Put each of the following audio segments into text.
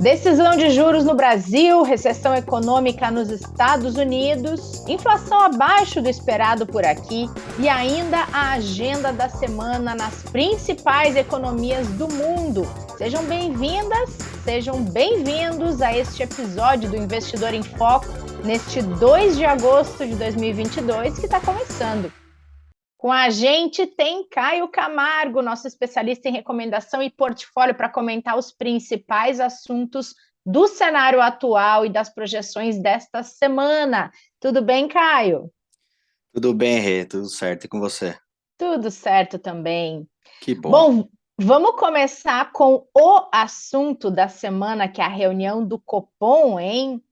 Decisão de juros no Brasil, recessão econômica nos Estados Unidos, inflação abaixo do esperado por aqui e ainda a agenda da semana nas principais economias do mundo. Sejam bem-vindas, sejam bem-vindos a este episódio do Investidor em Foco, neste 2 de agosto de 2022, que está começando. Com a gente tem Caio Camargo, nosso especialista em recomendação e portfólio, para comentar os principais assuntos do cenário atual e das projeções desta semana. Tudo bem, Caio? Tudo bem, Rê, tudo certo, e com você? Tudo certo também. Que bom. Bom, vamos começar com o assunto da semana, que é a reunião do Copom, hein?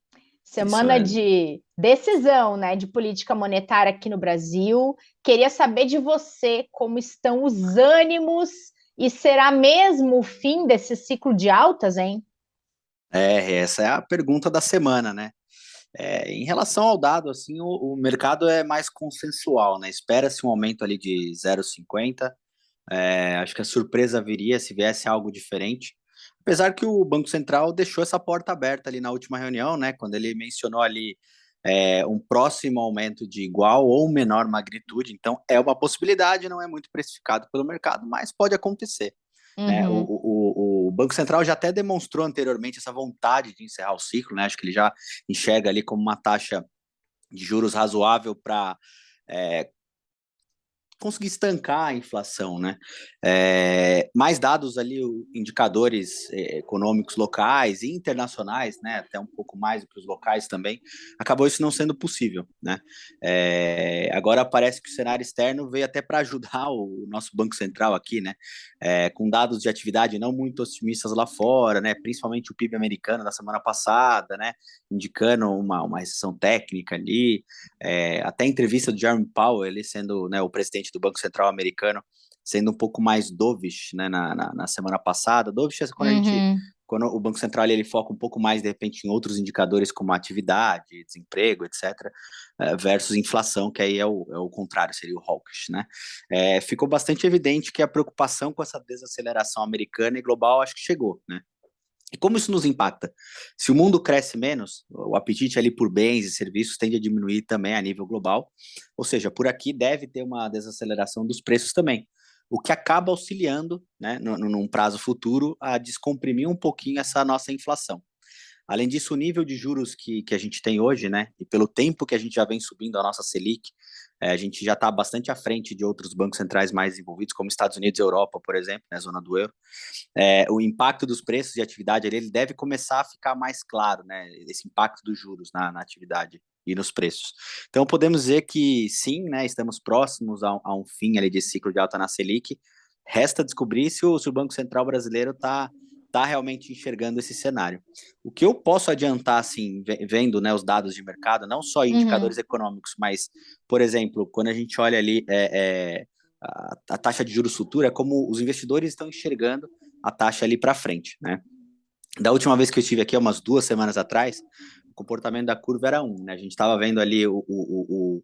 Isso Semana mesmo. de decisão, né, de política monetária aqui no Brasil. Queria saber de você como estão os ânimos e será mesmo o fim desse ciclo de altas, hein? Essa é a pergunta da semana, né? Em relação ao dado, assim, o mercado é mais consensual, né? Espera-se um aumento ali de 0,50. Acho que a surpresa viria se viesse algo diferente. Apesar que o Banco Central deixou essa porta aberta ali na última reunião, né? Quando ele mencionou ali um próximo aumento de igual ou menor magnitude. Então, é uma possibilidade, não é muito precificado pelo mercado, mas pode acontecer. Né? O, Uhum. o, o Banco Central já até demonstrou anteriormente essa vontade de encerrar o ciclo, né? Acho que ele já enxerga ali como uma taxa de juros razoável para conseguir estancar a inflação, né? Mais dados ali, indicadores econômicos locais e internacionais, né? Até um pouco mais do que os locais também, acabou isso não sendo possível, né? Agora parece que o cenário externo veio até para ajudar o nosso Banco Central aqui, né? Com dados de atividade não muito otimistas lá fora, né? Principalmente o PIB americano da semana passada, né? Indicando uma recessão técnica ali, até a entrevista do Jerome Powell, ele sendo, né, o presidente do Banco Central americano, sendo um pouco mais dovish, né, na semana passada. Dovish é Uhum. quando o Banco Central ele foca um pouco mais, de repente, em outros indicadores como atividade, desemprego, etc., versus inflação, que aí é o contrário, seria o hawkish, né? Ficou bastante evidente que a preocupação com essa desaceleração americana e global acho que chegou, né? E como isso nos impacta? Se o mundo cresce menos, o apetite ali por bens e serviços tende a diminuir também a nível global, ou seja, por aqui deve ter uma desaceleração dos preços também, o que acaba auxiliando, né, num prazo futuro, a descomprimir um pouquinho essa nossa inflação. Além disso, o nível de juros que a gente tem hoje, né, e pelo tempo que a gente já vem subindo a nossa Selic, a gente já está bastante à frente de outros bancos centrais mais envolvidos, como Estados Unidos e Europa, por exemplo, né, zona do euro. O impacto dos preços de atividade ele deve começar a ficar mais claro, né, esse impacto dos juros na atividade e nos preços. Então, podemos dizer que sim, né, estamos próximos a um fim ali de ciclo de alta na Selic. Resta descobrir se o Banco Central brasileiro está realmente enxergando esse cenário. O que eu posso adiantar, assim, vendo, né, os dados de mercado, não só Uhum. indicadores econômicos, mas, por exemplo, quando a gente olha ali a taxa de juros futura, é como os investidores estão enxergando a taxa ali para frente, né? Da última vez que eu estive aqui, umas 2 semanas atrás, o comportamento da curva era né? A gente estava vendo ali o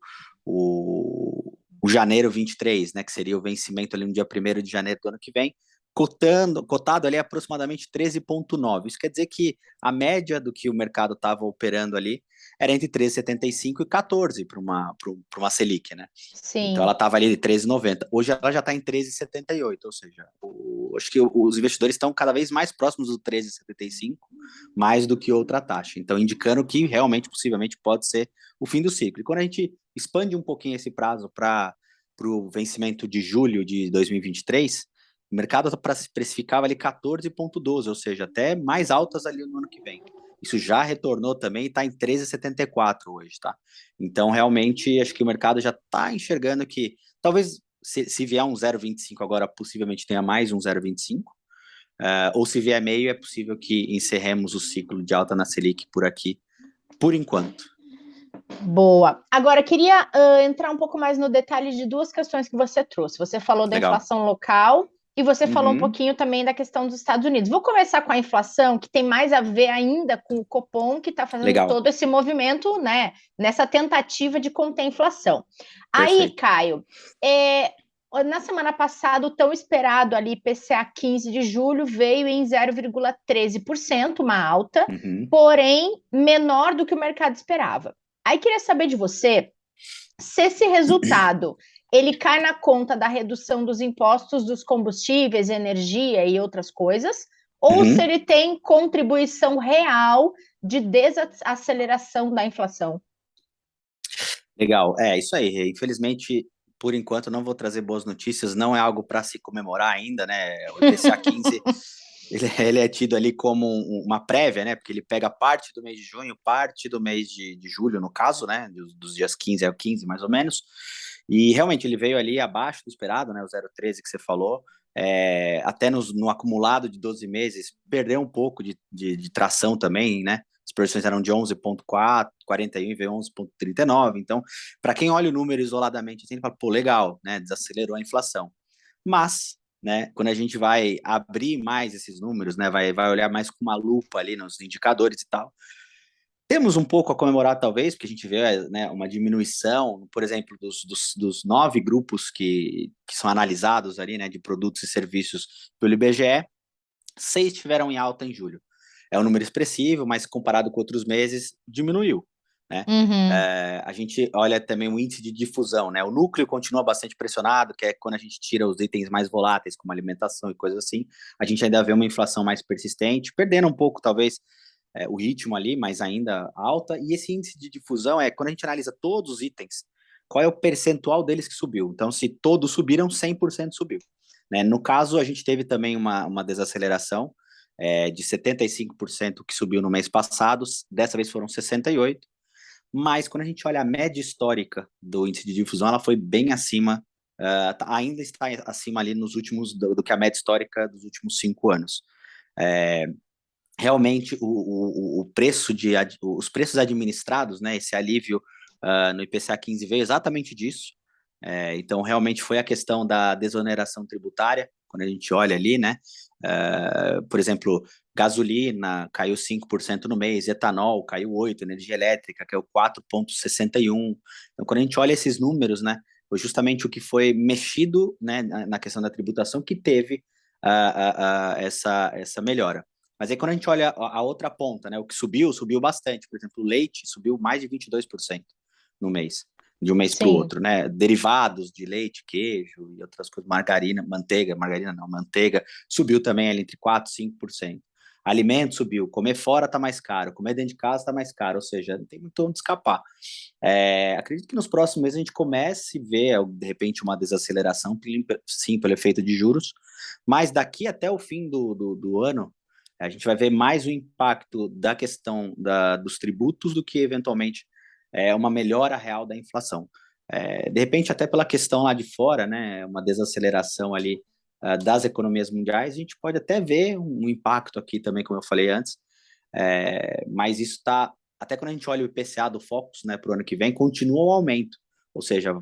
janeiro 23, né? Que seria o vencimento ali no dia 1º de janeiro do ano que vem, cotado ali aproximadamente 13,9. Isso quer dizer que a média do que o mercado estava operando ali era entre 13,75 e 14 para uma Selic, né? Então ela Sim. estava ali de 13,90. Hoje ela já está em 13,78, ou seja, acho que os investidores estão cada vez mais próximos do 13,75, mais do que outra taxa. Então, indicando que realmente, possivelmente, pode ser o fim do ciclo. E quando a gente expande um pouquinho esse prazo para o vencimento de julho de 2023, o mercado precificava ali 14,12, ou seja, até mais altas ali no ano que vem. Isso já retornou também e está em 13,74 hoje, tá? Então, realmente, acho que o mercado já está enxergando que talvez se vier um 0,25 agora, possivelmente tenha mais um 0,25, ou se vier meio, é possível que encerremos o ciclo de alta na Selic por aqui, por enquanto. Boa. Agora, queria entrar um pouco mais no detalhe de duas questões que você trouxe. Você falou da Legal. inflação local e você falou um Uhum. pouquinho também da questão dos Estados Unidos. Vou começar com a inflação, que tem mais a ver ainda com o Copom, que está fazendo Legal. todo esse movimento, né, nessa tentativa de conter a inflação. Aí, Perfeito. Caio, Na semana passada, o tão esperado ali IPCA 15 de julho veio em 0,13%, uma alta, Uhum. porém menor do que o mercado esperava. Aí queria saber de você se esse resultado ele cai na conta da redução dos impostos dos combustíveis, energia e outras coisas, ou se Uhum. ele tem contribuição real de desaceleração da inflação. Legal, é isso aí. Infelizmente, por enquanto, não vou trazer boas notícias, não é algo para se comemorar ainda, né? O IPCA 15, ele é tido ali como uma prévia, né? Porque ele pega parte do mês de junho, parte do mês de julho, no caso, né? Dos dias 15 ao 15, mais ou menos. E realmente ele veio ali abaixo do esperado, né? O 0,13 que você falou. Até no acumulado de 12 meses, perdeu um pouco de tração também, né? As projeções eram de 11,4, 41 e veio 11,39. Então, para quem olha o número isoladamente, assim, ele fala, pô, legal, né? Desacelerou a inflação. Mas, né, quando a gente vai abrir mais esses números, né, vai olhar mais com uma lupa ali nos indicadores e tal, temos um pouco a comemorar, talvez, porque a gente vê, né, uma diminuição, por exemplo, dos 9 grupos que são analisados ali, né, de produtos e serviços pelo IBGE, 6 tiveram em alta em julho. É um número expressivo, mas comparado com outros meses, diminuiu, né? Uhum. A gente olha também o índice de difusão, né? O núcleo continua bastante pressionado, que é quando a gente tira os itens mais voláteis, como alimentação e coisas assim, a gente ainda vê uma inflação mais persistente, perdendo um pouco, talvez, o ritmo ali, mas ainda alta. E esse índice de difusão é quando a gente analisa todos os itens, qual é o percentual deles que subiu. Então, se todos subiram, 100% subiu. Né? No caso, a gente teve também uma desaceleração de 75% que subiu no mês passado, dessa vez foram 68%, mas quando a gente olha a média histórica do índice de difusão, ela foi bem acima, ainda está acima ali nos últimos, do que a média histórica dos últimos 5 anos. É, realmente o preço os preços administrados, né, esse alívio no IPCA 15 veio exatamente disso. Então, realmente foi a questão da desoneração tributária, quando a gente olha ali, né? Por exemplo, gasolina caiu 5% no mês, etanol caiu 8%, energia elétrica caiu 4,61%. Então, quando a gente olha esses números, né, foi justamente o que foi mexido, né, na questão da tributação que teve essa melhora. Mas aí quando a gente olha a outra ponta, né, o que subiu bastante. Por exemplo, o leite subiu mais de 22% no mês, de um mês para o Sim. outro, né? Derivados de leite, queijo e outras coisas, manteiga, subiu também ali entre 4% e 5%. Alimento subiu, comer fora está mais caro, comer dentro de casa está mais caro, ou seja, não tem muito onde escapar. Acredito que nos próximos meses a gente comece a ver, de repente, uma desaceleração, sim, pelo efeito de juros, mas daqui até o fim do ano, a gente vai ver mais o impacto da questão dos tributos do que, eventualmente, uma melhora real da inflação. De repente, até pela questão lá de fora, né, uma desaceleração ali das economias mundiais, a gente pode até ver um impacto aqui também, como eu falei antes, mas isso está, até quando a gente olha o IPCA do Focus, né, para o ano que vem, continua o aumento, ou seja,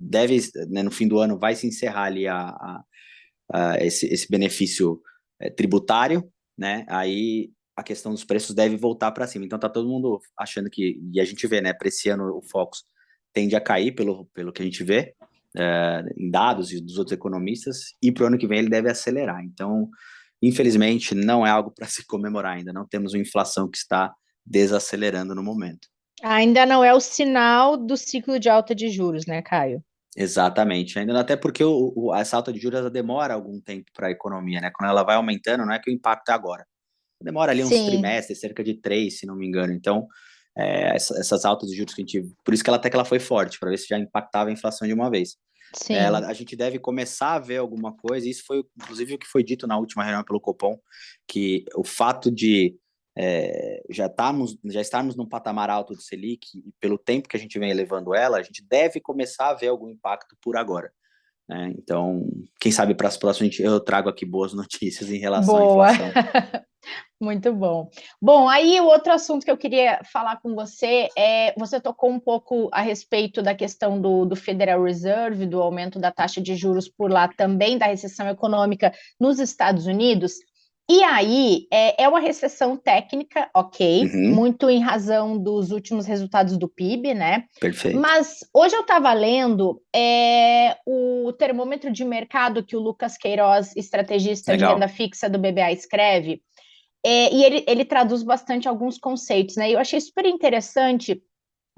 deve, né, no fim do ano vai se encerrar ali esse benefício tributário, né? Aí a questão dos preços deve voltar para cima. Então tá todo mundo achando que, e a gente vê, né? Para esse ano o Focus tende a cair pelo que a gente vê em dados e dos outros economistas, e para o ano que vem ele deve acelerar. Então, infelizmente, não é algo para se comemorar ainda. Não temos uma inflação que está desacelerando no momento. Ainda não é o sinal do ciclo de alta de juros, né, Caio? Exatamente, ainda até porque essa alta de juros ela demora algum tempo para a economia, né? Quando ela vai aumentando, não é que o impacto é agora. Demora ali uns Sim, trimestres, cerca de 3, se não me engano. Então, essas altas de juros que a gente. Por isso que até que ela foi forte, para ver se já impactava a inflação de uma vez. sim. A gente deve começar a ver alguma coisa, e isso foi inclusive o que foi dito na última reunião pelo Copom, que o fato de já estarmos num patamar alto de Selic, e pelo tempo que a gente vem elevando ela, a gente deve começar a ver algum impacto por agora. Né? Então, quem sabe para as próximas eu trago aqui boas notícias em relação à Boa. inflação. Muito bom. Bom, aí o outro assunto que eu queria falar com você você tocou um pouco a respeito da questão do Federal Reserve, do aumento da taxa de juros por lá também, da recessão econômica nos Estados Unidos. E aí, é uma recessão técnica, ok, Uhum, muito em razão dos últimos resultados do PIB, né? perfeito. Mas hoje eu estava lendo o termômetro de mercado que o Lucas Queiroz, estrategista de renda Legal. fixa do BBA, escreve, e ele traduz bastante alguns conceitos, né? E eu achei super interessante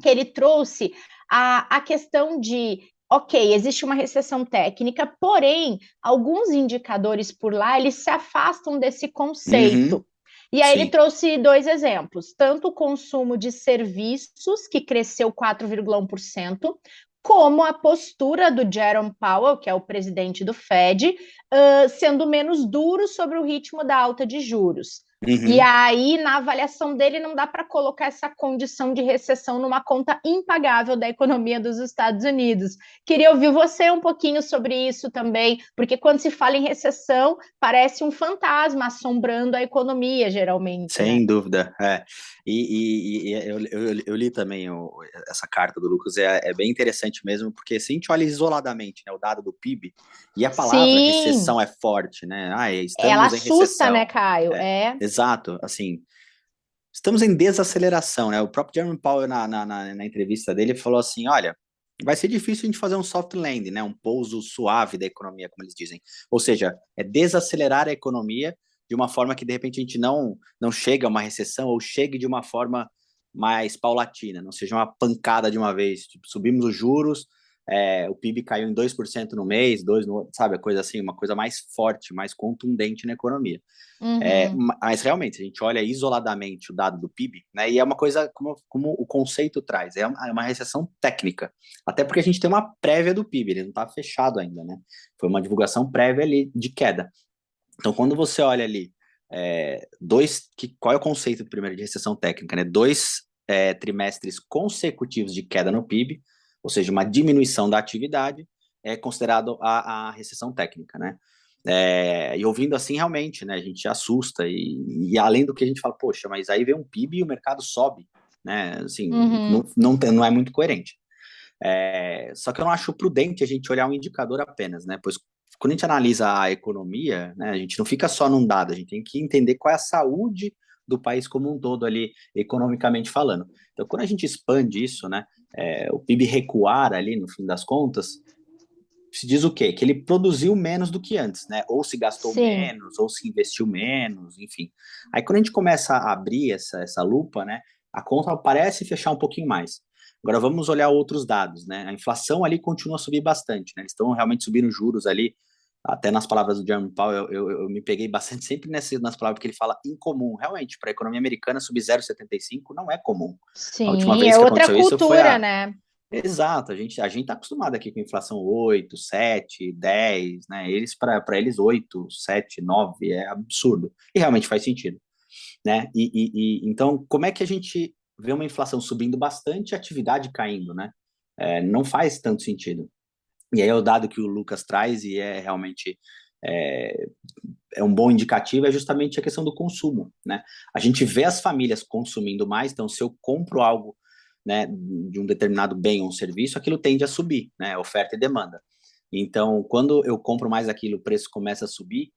que ele trouxe a questão de, ok, existe uma recessão técnica, porém, alguns indicadores por lá, eles se afastam desse Uhum, conceito. E aí ele sim. trouxe dois exemplos, tanto o consumo de serviços, que cresceu 4,1%, como a postura do Jerome Powell, que é o presidente do Fed, sendo menos duro sobre o ritmo da alta de juros. E Uhum. aí, na avaliação dele, não dá para colocar essa condição de recessão numa conta impagável da economia dos Estados Unidos. Queria ouvir você um pouquinho sobre isso também, porque quando se fala em recessão, parece um fantasma assombrando a economia, geralmente, né? Sem dúvida, é. Eu li também essa carta do Lucas, é bem interessante mesmo, porque se a gente olha isoladamente, né, o dado do PIB, e a palavra Sim, recessão é forte, né? ela Estamos em assusta, né, recessão. Caio? É, É, exato, assim, estamos em desaceleração, né? O próprio Jerome Powell, na entrevista dele, falou assim: olha, vai ser difícil a gente fazer um soft landing, né? Um pouso suave da economia, como eles dizem. Ou seja, é desacelerar a economia de uma forma que, de repente, a gente não chega a uma recessão ou chegue de uma forma mais paulatina, não seja uma pancada de uma vez. Tipo, subimos os juros, o PIB caiu em 2% no mês, 2% no outro, sabe? A coisa assim, uma coisa mais forte, mais contundente na economia. uhum, Mas realmente, a gente olha isoladamente o dado do PIB, né, e é uma coisa como o conceito traz, é uma recessão técnica, até porque a gente tem uma prévia do PIB, ele não está fechado ainda, né? Foi uma divulgação prévia ali de queda. Então, quando você olha ali, qual é o conceito primeiro de recessão técnica, né? Dois trimestres consecutivos de queda no PIB, ou seja, uma diminuição da atividade, é considerado a recessão técnica, né? E ouvindo assim, realmente, né, a gente assusta, e além do que a gente fala, poxa, mas aí vem um PIB e o mercado sobe, né? Assim, uhum. não é muito coerente. Só que eu não acho prudente a gente olhar um indicador apenas, né? Pois quando a gente analisa a economia, né, a gente não fica só num dado, a gente tem que entender qual é a saúde do país como um todo ali, economicamente falando. Então, quando a gente expande isso, né, o PIB recuar ali, no fim das contas, se diz o quê? Que ele produziu menos do que antes, né? Ou se gastou Sim. menos, ou se investiu menos, enfim. Aí quando a gente começa a abrir essa lupa, né? A conta parece fechar um pouquinho mais. Agora vamos olhar outros dados, né? A inflação ali continua a subir bastante, né? Eles estão realmente subindo juros ali. Até nas palavras do Jerome Powell, eu me peguei bastante sempre nas palavras que ele fala incomum. Realmente, para a economia americana, subir 0,75 não é comum. A última Sim, vez é que outra aconteceu isso foi cultura, a né? Exato, a gente está acostumado aqui com inflação 8, 7, 10, né? Para eles 8, 7, 9 é absurdo. E realmente faz sentido, né? Então, como é que a gente vê uma inflação subindo bastante e a atividade caindo, né? Não faz tanto sentido. E aí é o dado que o Lucas traz e é realmente é, é um bom indicativo, é justamente a questão do consumo, né? A gente vê as famílias consumindo mais, então se eu compro algo, né, de um determinado bem ou um serviço, aquilo tende a subir, né? Oferta e demanda. Então, quando eu compro mais aquilo, o preço começa a subir,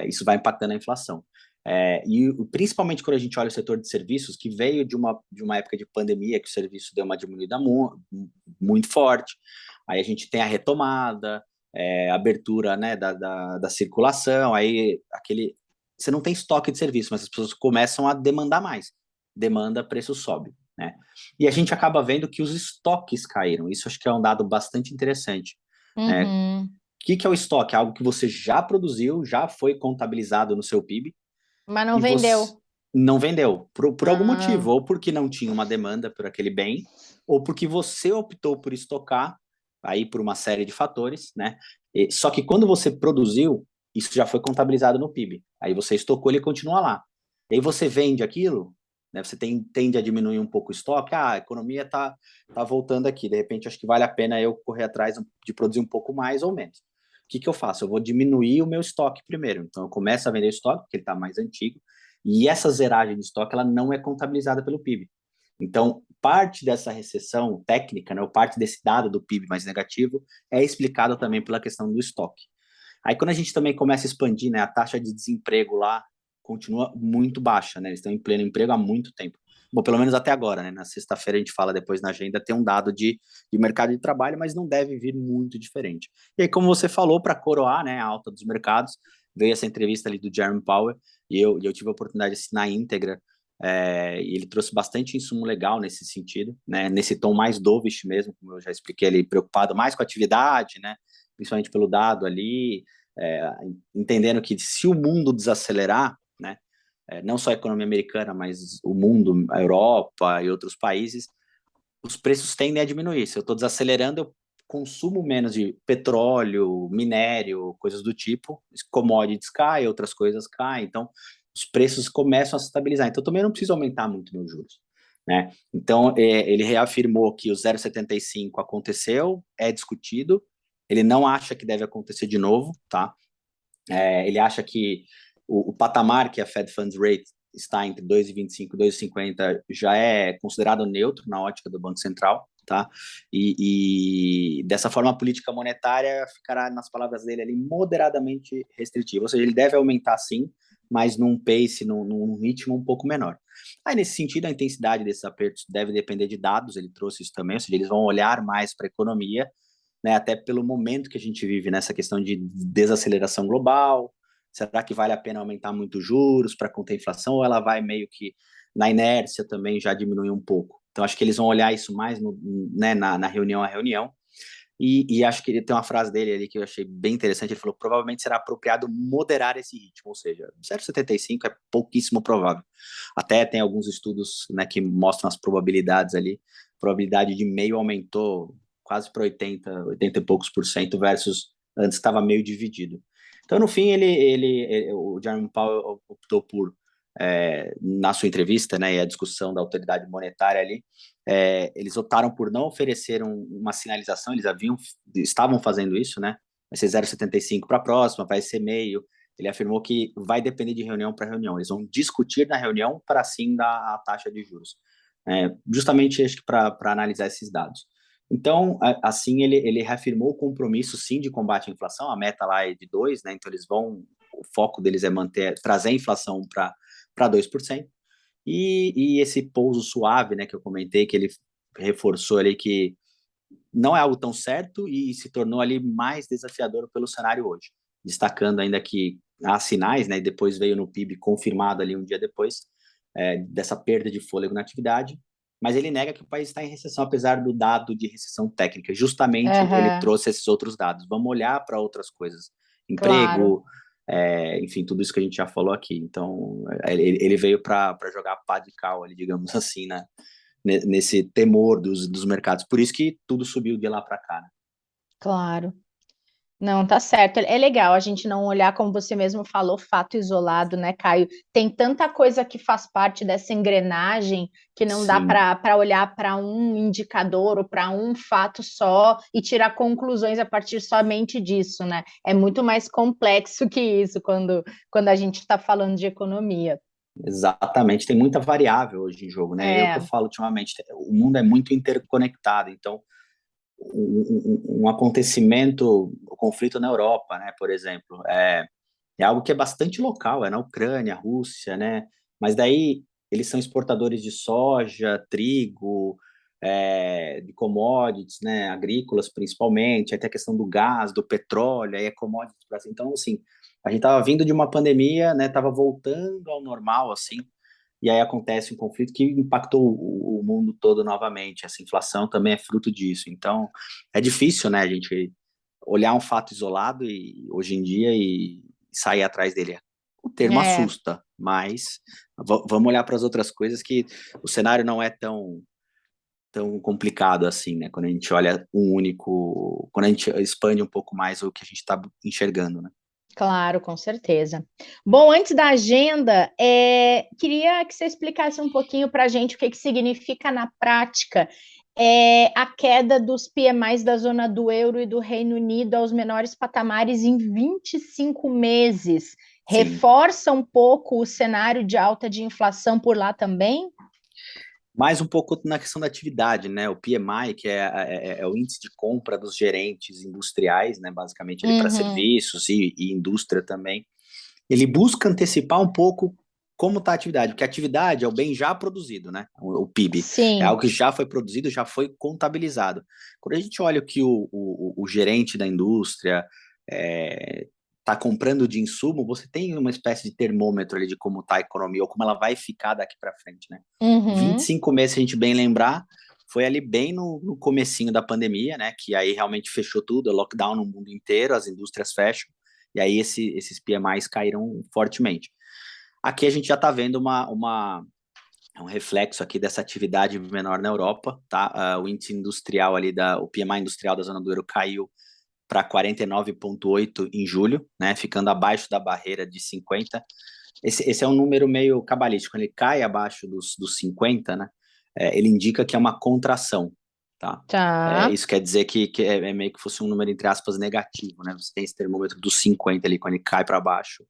isso vai impactando a inflação. E principalmente quando a gente olha o setor de serviços, que veio de uma época de pandemia, que o serviço deu uma diminuída muito forte, aí a gente tem a retomada, abertura, né, da circulação, aí você não tem estoque de serviço, mas as pessoas começam a demandar mais. Demanda, preço sobe, né? E a gente acaba vendo que os estoques caíram. Isso acho que é um dado bastante interessante. O Uhum. que é o estoque? Algo que você já produziu, já foi contabilizado no seu PIB Mas não e você vendeu. não vendeu por algum Ah, motivo, ou porque não tinha uma demanda por aquele bem, ou porque você optou por estocar, aí por uma série de fatores, né? Só que quando você produziu, isso já foi contabilizado no PIB. Aí você estocou, ele continua lá. E aí você vende aquilo, né? Você tende a diminuir um pouco o estoque. A economia tá voltando aqui. De repente, acho que vale a pena eu correr atrás de produzir um pouco mais ou menos. O que eu faço? Eu vou diminuir o meu estoque primeiro. Então, eu começo a vender o estoque, porque ele está mais antigo, e essa zeragem de estoque ela não é contabilizada pelo PIB. Então, parte dessa recessão técnica, né, ou parte desse dado do PIB mais negativo, é explicado também pela questão do estoque. Aí quando a gente também começa a expandir, né, a taxa de desemprego lá continua muito baixa, né? Eles estão em pleno emprego há muito tempo. Bom, pelo menos até agora, né? Na sexta-feira a gente fala depois na agenda, tem um dado de mercado de trabalho, mas não deve vir muito diferente. E aí, como você falou, para coroar, né, a alta dos mercados, veio essa entrevista ali do Jerome Powell, e eu tive a oportunidade de assinar a íntegra, e ele trouxe bastante insumo legal nesse sentido, né, nesse tom mais dovish mesmo, como eu já expliquei, ele preocupado mais com a atividade, né, principalmente pelo dado ali, entendendo que se o mundo desacelerar, né, não só a economia americana, mas o mundo, a Europa e outros países, os preços tendem a diminuir. Se eu estou desacelerando, eu consumo menos de petróleo, minério, coisas do tipo, commodities caem, outras coisas caem, então os preços começam a se estabilizar. Então também não preciso aumentar muito meus juros. Né? Então, ele reafirmou que o 0,75 aconteceu, é discutido, ele não acha que deve acontecer de novo, tá? Ele acha que o patamar que a Fed Funds Rate está entre 2,25 e 2,50 já é considerado neutro na ótica do Banco Central, tá? E dessa forma a política monetária ficará, nas palavras dele ali, moderadamente restritiva, ou seja, ele deve aumentar sim, mas num pace, num ritmo um pouco menor. Aí, nesse sentido, a intensidade desses apertos deve depender de dados, ele trouxe isso também, ou seja, eles vão olhar mais para a economia, né, até pelo momento que a gente vive nessa questão de desaceleração global. Será que vale a pena aumentar muito os juros para conter a inflação ou ela vai meio que na inércia também já diminuir um pouco? Então, acho que eles vão olhar isso mais né, na reunião a reunião. E acho que ele tem uma frase dele ali que eu achei bem interessante. Ele falou: provavelmente será apropriado moderar esse ritmo, ou seja, 0,75 é pouquíssimo provável. Até tem alguns estudos, né, que mostram as probabilidades ali. A probabilidade de meio aumentou quase para 80 e poucos por cento, versus antes estava meio dividido. Então, no fim, o Jerome Powell optou por, na sua entrevista, né, e a discussão da autoridade monetária ali, eles optaram por não oferecer uma sinalização, estavam fazendo isso, né? Vai ser 0,75 para a próxima, vai ser meio. Ele afirmou que vai depender de reunião para reunião. Eles vão discutir na reunião para sim dar a taxa de juros. Justamente acho que para analisar esses dados. Então, assim, ele reafirmou o compromisso, sim, de combate à inflação. A meta lá é de 2, né? Então, o foco deles é trazer a inflação para 2%. E esse pouso suave, né, que eu comentei, que ele reforçou ali que não é algo tão certo e se tornou ali mais desafiador pelo cenário hoje. Destacando ainda que há sinais, né, e depois veio no PIB confirmado ali um dia depois, dessa perda de fôlego na atividade, mas ele nega que o país está em recessão, apesar do dado de recessão técnica. Justamente ele Uhum, trouxe esses outros dados. Vamos olhar para outras coisas. claro. Emprego, enfim, tudo isso que a gente já falou aqui. Então, ele veio para jogar pá de cal, ali, digamos assim, né? Nesse temor dos mercados. Por isso que tudo subiu de lá para cá. Né? Claro. Não, tá certo. É legal a gente não olhar, como você mesmo falou, fato isolado, né, Caio? Tem tanta coisa que faz parte dessa engrenagem que não dá Sim, para olhar para um indicador ou para um fato só e tirar conclusões a partir somente disso, né? É muito mais complexo que isso quando a gente está falando de economia. exatamente. Tem muita variável hoje em jogo, né? É o que eu É, falo ultimamente. O mundo é muito interconectado. Então, um acontecimento, o conflito na Europa, né, por exemplo, é algo que é bastante local, é na Ucrânia, Rússia, né? Mas daí eles são exportadores de soja, trigo, de commodities, né? Agrícolas principalmente, aí tem a questão do gás, do petróleo, aí é commodities. Então, assim, a gente estava vindo de uma pandemia, né? Tava voltando ao normal, assim, e aí acontece um conflito que impactou o mundo todo novamente. Essa inflação também é fruto disso. Então, é difícil, né, a gente olhar um fato isolado e hoje em dia e sair atrás dele. O termo é. assusta, mas vamos olhar para as outras coisas que o cenário não é tão complicado assim, né? Quando a gente olha quando a gente expande um pouco mais o que a gente está enxergando, né? Claro, com certeza. Bom, antes da agenda, queria que você explicasse um pouquinho para a gente o que significa na prática a queda dos PMIs da zona do euro e do Reino Unido aos menores patamares em 25 meses. Sim. Reforça um pouco o cenário de alta de inflação por lá também? Mais um pouco na questão da atividade, né? O PMI, que é o índice de compra dos gerentes industriais, né? Basicamente ele para Uhum. serviços e indústria também. Ele busca antecipar um pouco como está a atividade, porque a atividade é o bem já produzido, né? O PIB. É Sim. algo que já foi produzido, já foi contabilizado. Quando a gente olha o que o gerente da indústria está comprando de insumo, você tem uma espécie de termômetro ali de como está a economia ou como ela vai ficar daqui para frente, né? Uhum. 25 meses, se a gente bem lembrar, foi ali bem no comecinho da pandemia, né? Que aí realmente fechou tudo, lockdown no mundo inteiro, as indústrias fecham, e aí esses PMIs caíram fortemente. Aqui a gente já está vendo um reflexo aqui dessa atividade menor na Europa, tá? O índice industrial ali, o PMI industrial da zona do euro caiu para 49,8 em julho, né? Ficando abaixo da barreira de 50. Esse é um número meio cabalístico, quando ele cai abaixo dos 50, né? Ele indica que é uma contração, tá? Tá. Isso quer dizer que é meio que fosse um número, entre aspas, negativo, né? Você tem esse termômetro dos 50 ali, quando ele cai para baixo,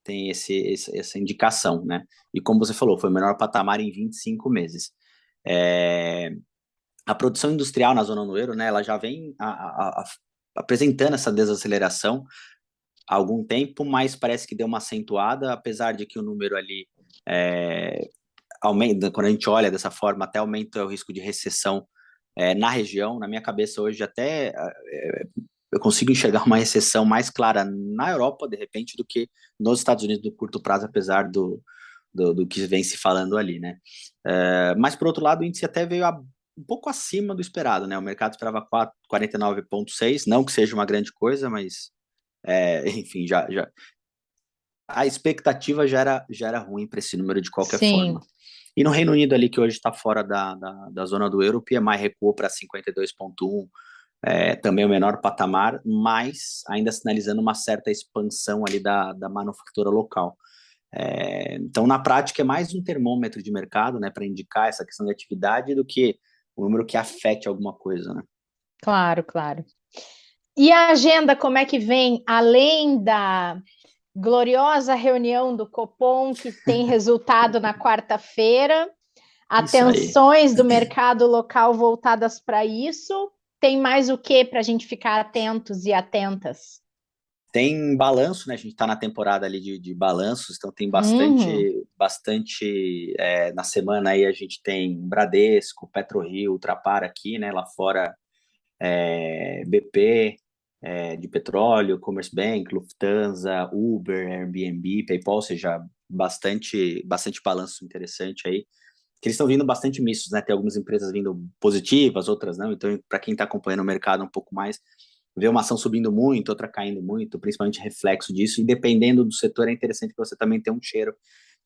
tem essa indicação, né? E como você falou, foi o menor patamar em 25 meses. A produção industrial na zona do euro, né? Ela já vem apresentando essa desaceleração há algum tempo, mas parece que deu uma acentuada, apesar de que o número ali aumenta, quando a gente olha dessa forma, até aumenta o risco de recessão na região. Na minha cabeça hoje até eu consigo enxergar uma recessão mais clara na Europa, de repente, do que nos Estados Unidos do curto prazo, apesar do que vem se falando ali, né? Mas, por outro lado, o índice até veio um pouco acima do esperado, né? O mercado esperava 49,6, não que seja uma grande coisa, mas, enfim, já a expectativa já era ruim para esse número de qualquer Sim. forma. E no Reino Unido ali, que hoje está fora da zona do euro, o PMI recuou para 52,1, também o menor patamar, mas ainda sinalizando uma certa expansão ali da manufatura local. Então, na prática, é mais um termômetro de mercado, né, para indicar essa questão de atividade do que um número que afete alguma coisa, né? Claro, claro. E a agenda, como é que vem? Além da gloriosa reunião do Copom, que tem resultado na quarta-feira, Isso aí. atenções do mercado local voltadas para isso. Tem mais o que para a gente ficar atentos e atentas? Tem balanço, né? A gente está na temporada ali de balanços, então tem Uhum. bastante. Na semana aí a gente tem Bradesco, PetroRio, Ultrapar aqui, né? Lá fora, BP de petróleo, Commerce Bank, Lufthansa, Uber, Airbnb, PayPal, ou seja, bastante balanço interessante aí. Que eles estão vindo bastante mistos, né? Tem algumas empresas vindo positivas, outras não. Então, para quem está acompanhando o mercado um pouco mais, ver uma ação subindo muito, outra caindo muito, principalmente reflexo disso. E dependendo do setor, é interessante que você também tenha um cheiro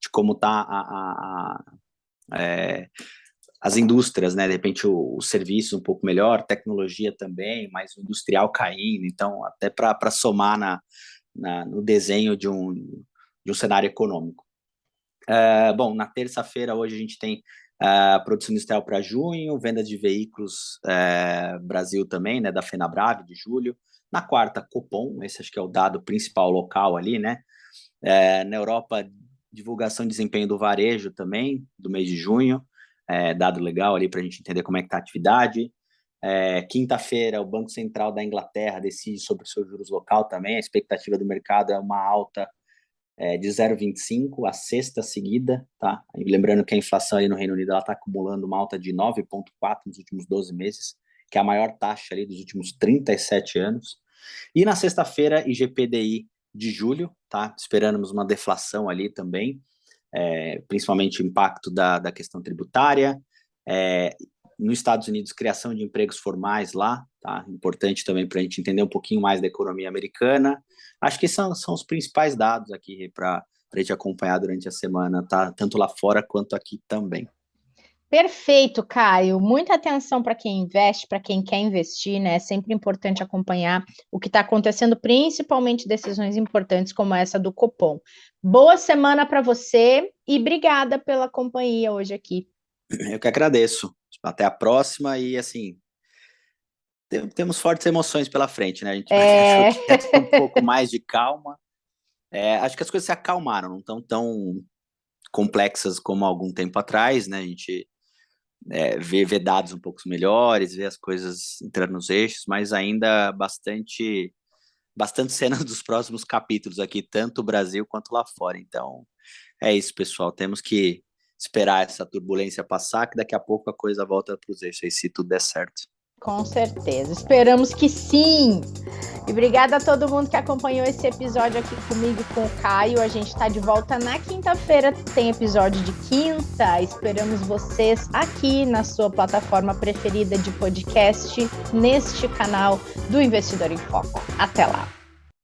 de como está as indústrias, né? De repente, o serviço um pouco melhor, tecnologia também, mas o industrial caindo. Então, até para somar no desenho de um cenário econômico. Bom, na terça-feira, hoje, a gente tem produção industrial para junho, venda de veículos Brasil também, né, da Fenabrave, de julho. Na quarta, Copom, esse acho que é o dado principal local ali, né? Na Europa, divulgação de desempenho do varejo também, do mês de junho, dado legal ali para a gente entender como é que está a atividade. Quinta-feira, o Banco Central da Inglaterra decide sobre o seu juros local também, a expectativa do mercado é uma alta de 0,25, a sexta seguida, tá? E lembrando que a inflação aí no Reino Unido está acumulando uma alta de 9,4 nos últimos 12 meses, que é a maior taxa ali dos últimos 37 anos. E na sexta-feira, IGPDI de julho, tá? Esperamos uma deflação ali também, principalmente o impacto da questão tributária. Nos Estados Unidos, criação de empregos formais lá, tá? Importante também para a gente entender um pouquinho mais da economia americana. Acho que são os principais dados aqui para a gente acompanhar durante a semana, tá? Tanto lá fora quanto aqui também. Perfeito, Caio. Muita atenção para quem investe, para quem quer investir, né? É sempre importante acompanhar o que está acontecendo, principalmente decisões importantes como essa do Copom. Boa semana para você e obrigada pela companhia hoje aqui. Eu que agradeço. Até a próxima e, assim, temos fortes emoções pela frente, né? A gente achou É... que ia ter um pouco mais de calma. Acho que as coisas se acalmaram, não estão tão complexas como há algum tempo atrás, né? A gente ver dados um pouco melhores, ver as coisas entrando nos eixos, mas ainda bastante cenas dos próximos capítulos aqui, tanto o Brasil quanto lá fora. Então, é isso, pessoal. Temos que esperar essa turbulência passar, que daqui a pouco a coisa volta para os eixos, aí, se tudo der certo. Com certeza. Esperamos que sim. E obrigada a todo mundo que acompanhou esse episódio aqui comigo e com o Caio. A gente está de volta na quinta-feira. Tem episódio de quinta. Esperamos vocês aqui na sua plataforma preferida de podcast, neste canal do Investidor em Foco. Até lá.